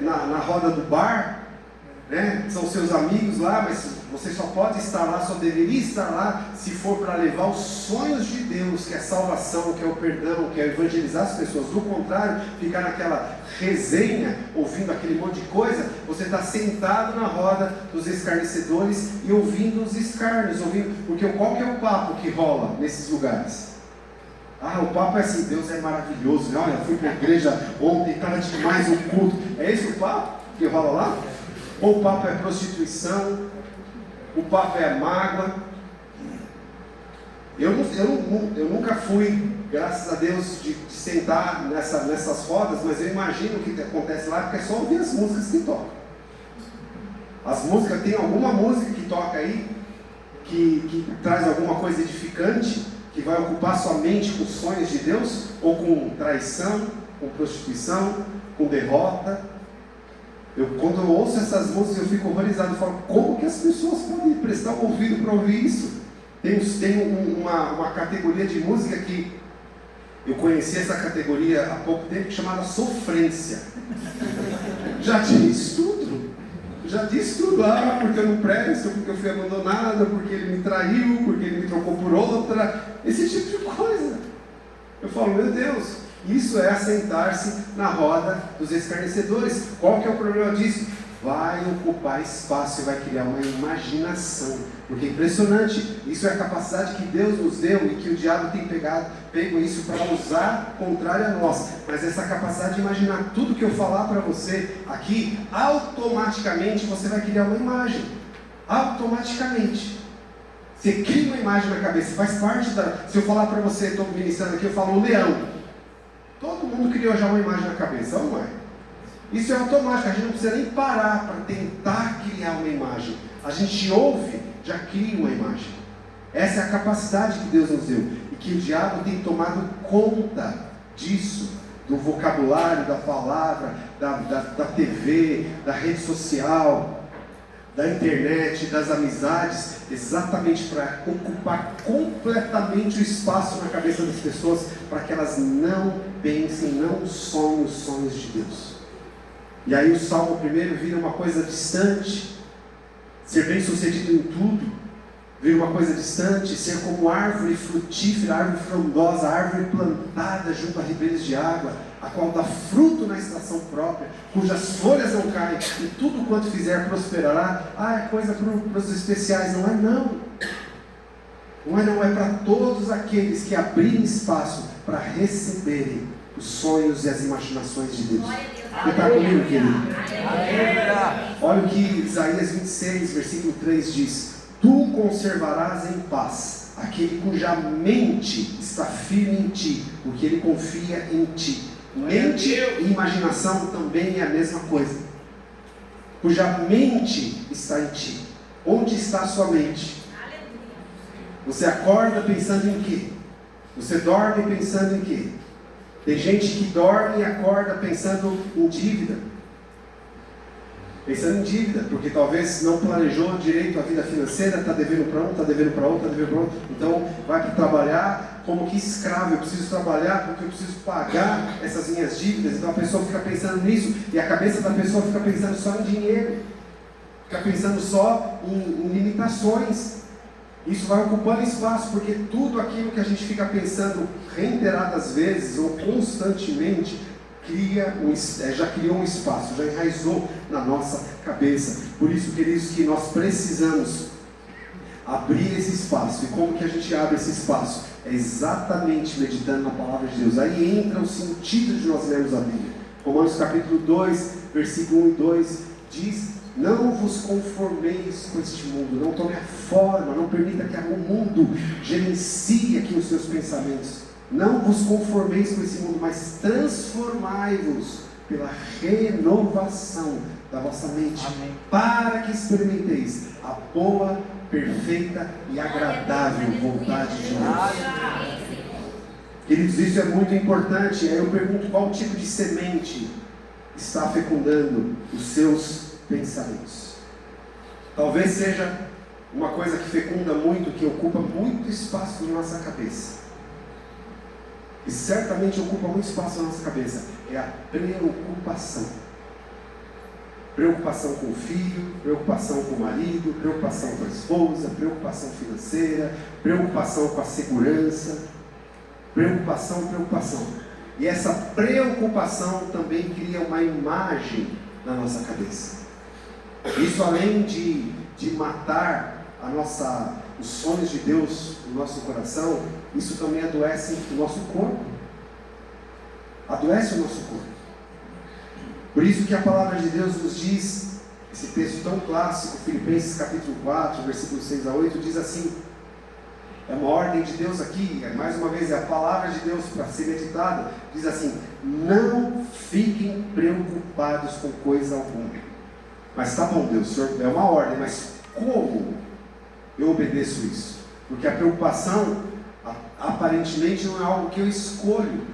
na roda do bar, né, são seus amigos lá, mas você só pode estar lá, só deveria estar lá se for para levar os sonhos de Deus, que é a salvação, que é o perdão, que é evangelizar as pessoas. Do contrário, ficar naquela resenha, ouvindo aquele monte de coisa, você está sentado na roda dos escarnecedores e ouvindo os escárnios, porque qual que é o papo que rola nesses lugares? O papo é assim, Deus é maravilhoso, né? Olha, eu fui para a igreja ontem, estava demais o culto. É esse o papo que rola lá? Ou o papo é prostituição, o papo é a mágoa. Eu nunca fui, graças a Deus, de sentar nessas rodas, mas eu imagino o que acontece lá, porque é só ouvir as músicas que tocam. As músicas, tem alguma música que toca aí, que traz alguma coisa edificante, que vai ocupar sua mente com sonhos de Deus, ou com traição, com prostituição, com derrota. Quando eu ouço essas músicas, eu fico horrorizado. Eu falo, como que as pessoas podem prestar o ouvido para ouvir isso? Tem uma categoria de música que eu conheci essa categoria há pouco tempo, chamada sofrência. Já diz tudo. Já diz tudo. Ah, porque eu não presto, porque eu fui abandonada, porque ele me traiu, porque ele me trocou por outra. Esse tipo de coisa. Eu falo, meu Deus, isso é assentar-se na roda dos escarnecedores. Qual que é o problema disso? Vai ocupar espaço e vai criar uma imaginação. Porque é impressionante, isso é a capacidade que Deus nos deu e que o diabo tem pego isso para usar contrário a nós. Mas essa capacidade de imaginar tudo que eu falar para você aqui, automaticamente você vai criar uma imagem. Automaticamente. Você cria uma imagem na cabeça, faz parte da... Se eu falar para você, estou ministrando aqui, eu falo um leão. Todo mundo criou já uma imagem na cabeça, ou não é? Isso é automático, a gente não precisa nem parar para tentar criar uma imagem. A gente ouve, já cria uma imagem. Essa é a capacidade que Deus nos deu. E que o diabo tem tomado conta disso, do vocabulário, da palavra, da TV, da rede social, da internet, das amizades, exatamente para ocupar completamente o espaço na cabeça das pessoas, para que elas não pensem, não sonhem os sonhos de Deus. E aí o Salmo 1 vira uma coisa distante. Ser bem sucedido em tudo vira uma coisa distante. Ser como árvore frutífera, árvore frondosa, árvore plantada junto a ribeiros de água, a qual dá fruto na estação própria, cujas folhas não caem, e tudo quanto fizer prosperará. É coisa para os especiais. Não é não. Não é para todos aqueles que abrirem espaço para receberem os sonhos e as imaginações de Deus. Você está comigo, querido? Olha o que Isaías 26, versículo 3 diz: Tu conservarás em paz aquele cuja mente está firme em ti, porque ele confia em ti. Mente e imaginação também é a mesma coisa. Cuja mente está em ti. Onde está a sua mente? Você acorda pensando em quê? Você dorme pensando em quê? Tem gente que dorme e acorda pensando em dívida. Pensando em dívida, porque talvez não planejou direito a vida financeira, está devendo para um, está devendo para outro, está devendo para outro. Então vai para trabalhar como que escravo. Eu preciso trabalhar porque eu preciso pagar essas minhas dívidas. Então a pessoa fica pensando nisso, e a cabeça da pessoa fica pensando só em dinheiro, fica pensando só em limitações. Isso vai ocupando espaço, porque tudo aquilo que a gente fica pensando reiteradas vezes ou constantemente já criou um espaço, já enraizou na nossa cabeça. Por isso, queridos, que nós precisamos abrir esse espaço. E como que a gente abre esse espaço? É exatamente meditando na palavra de Deus. Aí entra o sentido de nós lermos a Bíblia. Romanos capítulo 2, versículo 1 e 2 diz: não vos conformeis com este mundo, não tome a forma, não permita que o mundo gerencie aqui os seus pensamentos. Não vos conformeis com esse mundo, mas transformai-vos pela renovação da vossa mente. Amém. Para que experimenteis a boa, perfeita e agradável vontade de Deus. Queridos, isso é muito importante. Aí eu pergunto, qual tipo de semente está fecundando os seus pensamentos? Talvez seja uma coisa que fecunda muito, que ocupa muito espaço na nossa cabeça. E certamente ocupa muito espaço na nossa cabeça. É a preocupação. Preocupação com o filho, preocupação com o marido, preocupação com a esposa, preocupação financeira, preocupação com a segurança. Preocupação. E essa preocupação também cria uma imagem na nossa cabeça. Isso, além de matar os sonhos de Deus no nosso coração, isso também adoece o nosso corpo. Adoece o nosso corpo. Por isso que a palavra de Deus nos diz, esse texto tão clássico, Filipenses capítulo 4, versículos 6 a 8, diz assim, é uma ordem de Deus aqui, mais uma vez, é a palavra de Deus para ser meditada, diz assim: não fiquem preocupados com coisa alguma. Mas tá bom, Deus, Senhor, é uma ordem, mas como eu obedeço isso? Porque a preocupação, aparentemente, não é algo que eu escolho,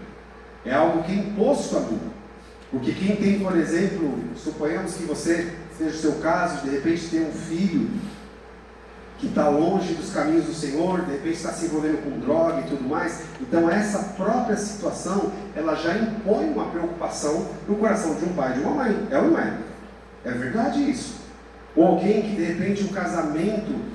é algo que é imposto a mim. Porque quem tem, por exemplo, suponhamos que você seja o seu caso, de repente tem um filho que está longe dos caminhos do Senhor, de repente está se envolvendo com droga e tudo mais. Então essa própria situação, ela já impõe uma preocupação no coração de um pai e de uma mãe. É ou não é? É verdade isso. Ou alguém que de repente o casamento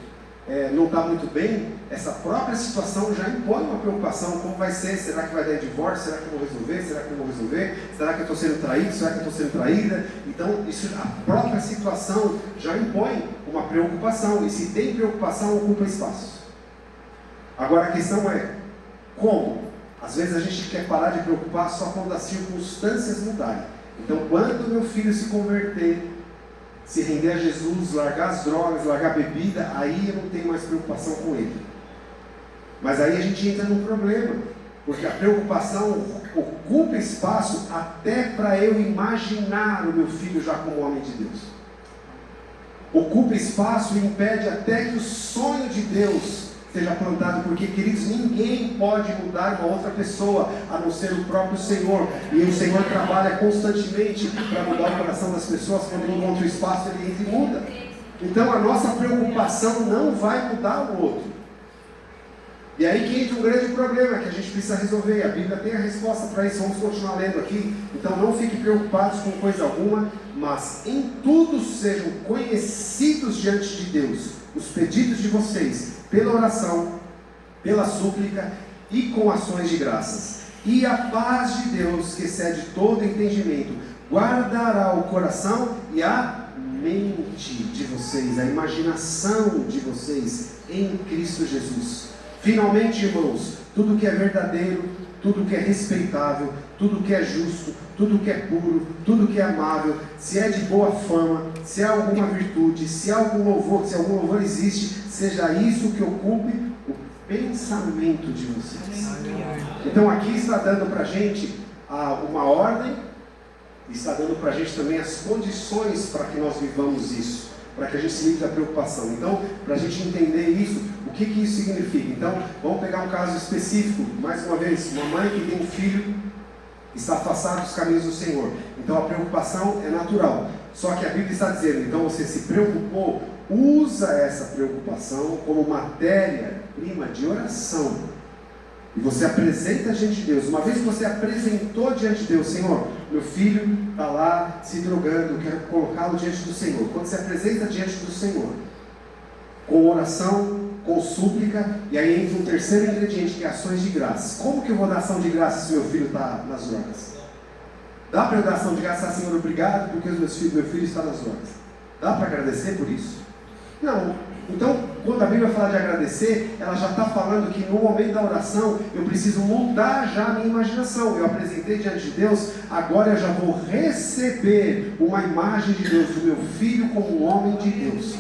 não está muito bem, essa própria situação já impõe uma preocupação. Como vai ser? Será que vai dar divórcio? Será que eu vou resolver? Será que eu vou resolver? Será que eu estou sendo traído? Será que eu estou sendo traída? Então, a própria situação já impõe uma preocupação. E se tem preocupação, ocupa espaço. Agora a questão é, como? Às vezes a gente quer parar de preocupar só quando as circunstâncias mudarem. Então, quando meu filho se converter, se render a Jesus, largar as drogas, largar a bebida, aí eu não tenho mais preocupação com ele. Mas aí a gente entra num problema, porque a preocupação ocupa espaço até para eu imaginar o meu filho já como homem de Deus. Ocupa espaço e impede até que o sonho de Deus seja plantado, porque, queridos, ninguém pode mudar uma outra pessoa a não ser o próprio Senhor. E o Senhor trabalha constantemente para mudar o coração das pessoas. Quando ele encontra o espaço, ele entra e muda. Então a nossa preocupação não vai mudar o outro. E aí que entra um grande problema que a gente precisa resolver. A Bíblia tem a resposta para isso. Vamos continuar lendo aqui. Então não fiquem preocupados com coisa alguma, mas em tudo sejam conhecidos diante de Deus os pedidos de vocês, pela oração, pela súplica e com ações de graças. E a paz de Deus, que excede todo entendimento, guardará o coração e a mente de vocês, a imaginação de vocês em Cristo Jesus. Finalmente, irmãos, tudo que é verdadeiro, tudo que é respeitável, tudo que é justo, tudo que é puro, tudo que é amável, se é de boa fama, se há alguma virtude, se há algum louvor existe, seja isso que ocupe o pensamento de vocês. Então aqui está dando para a gente uma ordem, está dando para a gente também as condições para que nós vivamos isso, para que a gente se livre da preocupação. Então, para a gente entender isso, o que isso significa? Então, vamos pegar um caso específico, mais uma vez, uma mãe que tem um filho está afastado dos caminhos do Senhor. Então a preocupação é natural. Só que a Bíblia está dizendo, então você se preocupou, usa essa preocupação como matéria-prima de oração. E você apresenta diante de Deus. Uma vez que você apresentou diante de Deus, Senhor, meu filho está lá se drogando, eu quero colocá-lo diante do Senhor. Quando você apresenta diante do Senhor, com oração, com súplica, e aí entra um terceiro ingrediente, que é ações de graça. Como que eu vou dar ação de graça se meu filho está nas drogas? Dá para eu dar ação de graça, Senhor, obrigado, porque meu filho está nas drogas. Dá para agradecer por isso? Não. Então, quando a Bíblia fala de agradecer, ela já está falando que no momento da oração, eu preciso mudar já a minha imaginação. Eu apresentei diante de Deus, agora eu já vou receber uma imagem de Deus, do meu filho como um homem de Deus.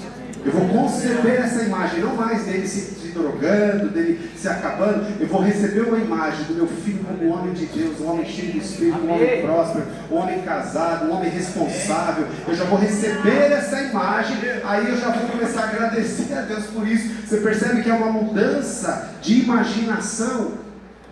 Eu vou conceber essa imagem, não mais dele se drogando, dele se acabando. Eu vou receber uma imagem do meu filho como um homem de Deus, um homem cheio do Espírito, um homem próspero, um homem casado, um homem responsável. Eu já vou receber essa imagem, aí eu já vou começar a agradecer a Deus por isso. Você percebe que é uma mudança de imaginação.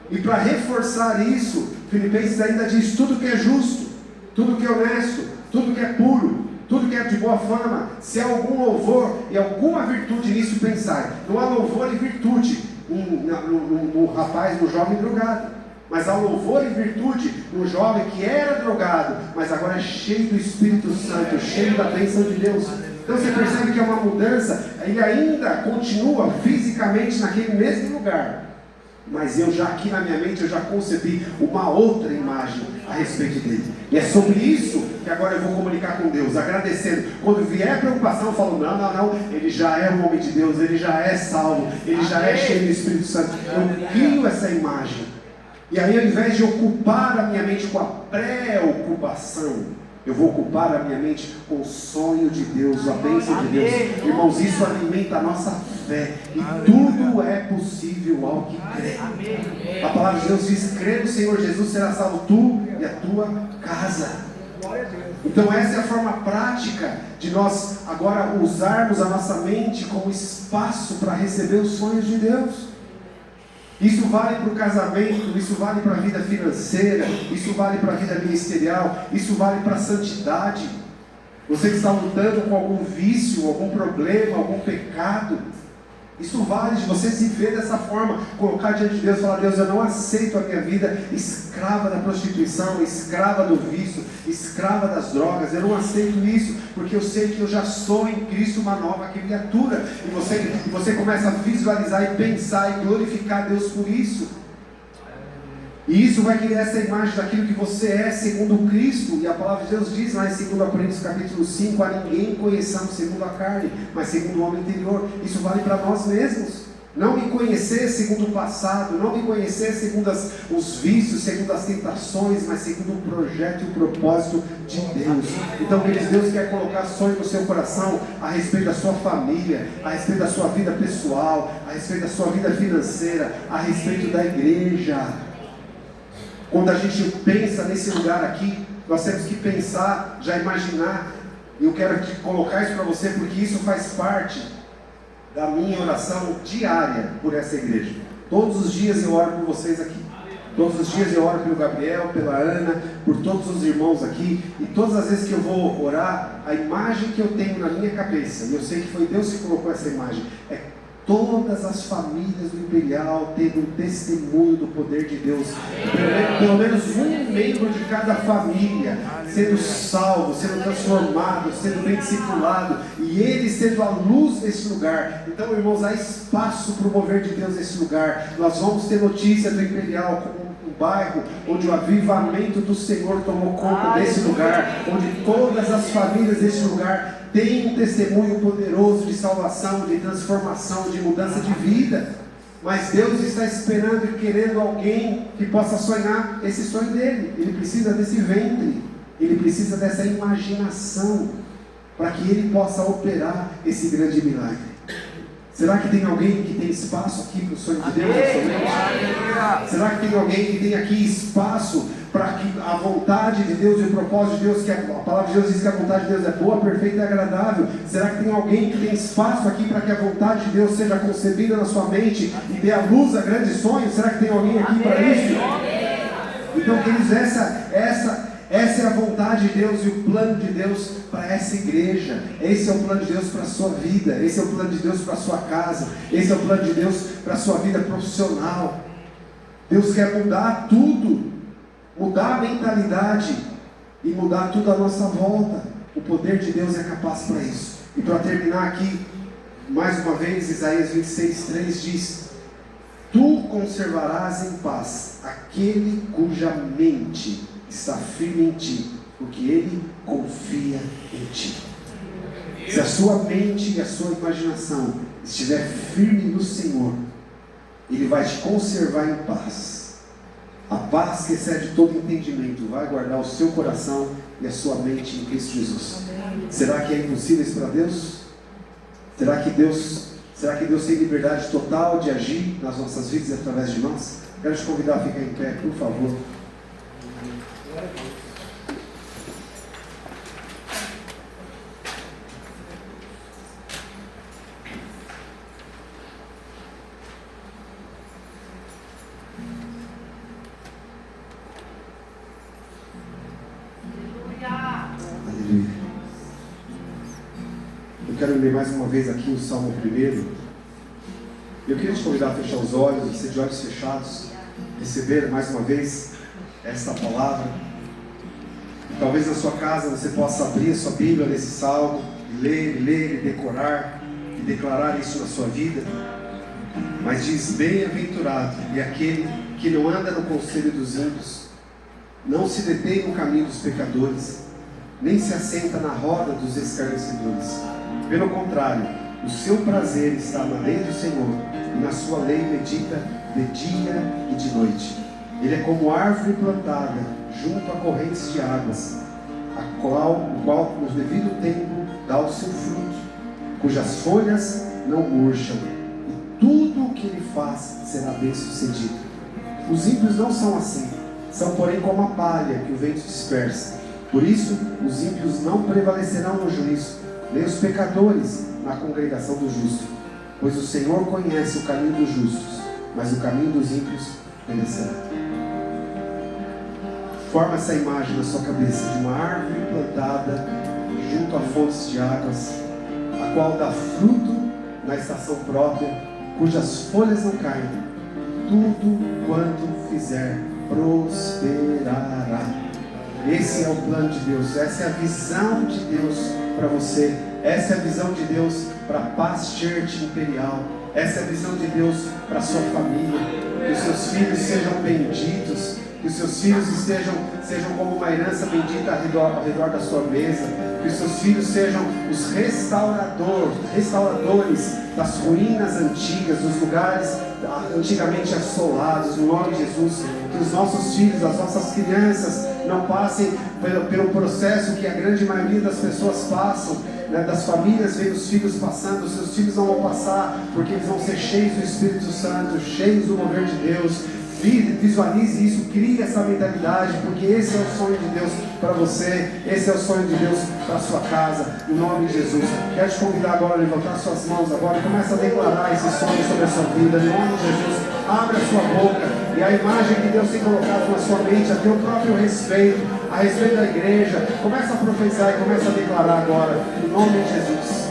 E para reforçar isso, Filipenses ainda diz: tudo que é justo, tudo que é honesto, tudo que é puro, tudo que é de boa fama, se há algum louvor e alguma virtude nisso, pensai. Não há louvor e virtude no rapaz, no jovem drogado, mas há louvor e virtude no jovem que era drogado, mas agora é cheio do Espírito Santo, cheio da bênção de Deus. Então você percebe que é uma mudança. Ele ainda continua fisicamente naquele mesmo lugar, mas eu já aqui na minha mente eu já concebi uma outra imagem a respeito dele. E é sobre isso que agora eu vou comunicar com Deus, agradecendo. Quando vier a preocupação, eu falo: não, ele já é um homem de Deus, ele já é salvo, ele já é cheio do Espírito Santo. Eu crio essa imagem. E aí, ao invés de ocupar a minha mente com a preocupação, eu vou ocupar a minha mente com o sonho de Deus, a bênção de Deus. Irmãos, isso alimenta a nossa fé. E tudo é possível ao que crê. A palavra de Deus diz: crê no Senhor Jesus, será salvo tu e a tua casa. Então essa é a forma prática de nós agora usarmos a nossa mente como espaço para receber os sonhos de Deus. Isso vale para o casamento, isso vale para a vida financeira, isso vale para a vida ministerial, isso vale para a santidade. Você que está lutando com algum vício, algum problema, algum pecado, isso vale de você se ver dessa forma, colocar diante de Deus e falar: Deus, eu não aceito a minha vida escrava da prostituição, escrava do vício, escrava das drogas. Eu não aceito isso, porque eu sei que eu já sou em Cristo uma nova criatura. E você começa a visualizar e pensar e glorificar Deus por isso. E isso vai criar essa imagem daquilo que você é segundo Cristo. E a palavra de Deus diz lá em 2 Coríntios capítulo 5: a ninguém conheçamos segundo a carne, mas segundo o homem interior. Isso vale para nós mesmos. Não me conhecer segundo o passado, não me conhecer segundo os vícios, segundo as tentações, mas segundo o projeto e o propósito de Deus. Então, Deus quer colocar sonho no seu coração a respeito da sua família, a respeito da sua vida pessoal, a respeito da sua vida financeira, a respeito da igreja. Quando a gente pensa nesse lugar aqui, nós temos que pensar, já imaginar. E eu quero colocar isso para você, porque isso faz parte da minha oração diária por essa igreja. Todos os dias eu oro por vocês aqui. Todos os dias eu oro pelo Gabriel, pela Ana, por todos os irmãos aqui. E todas as vezes que eu vou orar, a imagem que eu tenho na minha cabeça, e eu sei que foi Deus que colocou essa imagem, é todas as famílias do Imperial tendo um testemunho do poder de Deus. Pelo menos um membro de cada família sendo salvo, sendo transformado, sendo bem discipulado, e ele sendo a luz desse lugar. Então, irmãos, há espaço para o mover de Deus nesse lugar. Nós vamos ter notícia do Imperial como um bairro onde o avivamento do Senhor tomou conta desse lugar, onde todas as famílias desse lugar tem um testemunho poderoso de salvação, de transformação, de mudança de vida. Mas Deus está esperando e querendo alguém que possa sonhar esse sonho dele. Ele precisa desse ventre, ele precisa dessa imaginação para que ele possa operar esse grande milagre. Será que tem alguém que tem espaço aqui para o sonho de Deus? Será que tem alguém que tem aqui espaço para que a vontade de Deus e o propósito de Deus, que a palavra de Deus diz que a vontade de Deus é boa, perfeita e agradável? Será que tem alguém que tem espaço aqui para que a vontade de Deus seja concebida na sua mente e dê à luz a grandes sonhos? Será que tem alguém aqui para isso? Então, queridos, essa é a vontade de Deus e o plano de Deus para essa igreja. Esse é o plano de Deus para a sua vida. Esse é o plano de Deus para a sua casa. Esse é o plano de Deus para a sua vida profissional. Deus quer mudar tudo, mudar a mentalidade e mudar tudo à nossa volta. O poder de Deus é capaz para isso. E para terminar aqui, mais uma vez, Isaías 26:3 diz: tu conservarás em paz aquele cuja mente está firme em ti, porque ele confia em ti. Se a sua mente e a sua imaginação estiver firme no Senhor, ele vai te conservar em paz. A paz que excede todo entendimento vai guardar o seu coração e a sua mente em Cristo Jesus. Será que é impossível isso para Deus? Será que Deus tem liberdade total de agir nas nossas vidas e através de nós? Quero te convidar a ficar em pé, por favor. Eu quero ler mais uma vez aqui o Salmo 1. Eu queria te convidar a fechar os olhos, você de olhos fechados, receber mais uma vez esta palavra. E talvez na sua casa você possa abrir a sua Bíblia nesse salmo, e ler, e decorar, e declarar isso na sua vida. Mas diz: bem-aventurado é aquele que não anda no conselho dos ímpios, não se detém no caminho dos pecadores, nem se assenta na roda dos escarnecedores. Pelo contrário, o seu prazer está na lei do Senhor, e na sua lei medita de dia e de noite. Ele é como árvore plantada junto a correntes de águas, o qual no devido tempo dá o seu fruto, cujas folhas não murcham, e tudo o que ele faz será bem sucedido. Os ímpios não são assim, são porém como a palha que o vento dispersa. Por isso, os ímpios não prevalecerão no juízo, nem os pecadores na congregação do justo. Pois o Senhor conhece o caminho dos justos, mas o caminho dos ímpios perecerá. Forma essa imagem na sua cabeça de uma árvore plantada junto a fontes de águas, a qual dá fruto na estação própria, cujas folhas não caem. Tudo quanto fizer prosperará. Esse é o plano de Deus, essa é a visão de Deus para você, essa é a visão de Deus para a Paz Church Imperial, essa é a visão de Deus para a sua família. Que os seus filhos sejam benditos, que os seus filhos sejam como uma herança bendita ao redor da sua mesa, que os seus filhos sejam os restauradores das ruínas antigas, dos lugares antigamente assolados, no nome de Jesus. Que os nossos filhos, as nossas crianças não passem pelo processo que a grande maioria das pessoas passam, né? Das famílias veem os filhos passando. Os seus filhos não vão passar, porque eles vão ser cheios do Espírito Santo, cheios do mover de Deus. Visualize isso, crie essa mentalidade, porque esse é o sonho de Deus para você, esse é o sonho de Deus para a sua casa, em nome de Jesus. Quero te convidar agora a levantar suas mãos agora e começa a declarar esse sonho sobre a sua vida, em nome de Jesus. Abre a sua boca e a imagem que Deus tem colocado na sua mente a teu próprio respeito, a respeito da igreja, começa a profetizar e começa a declarar agora, em nome de Jesus.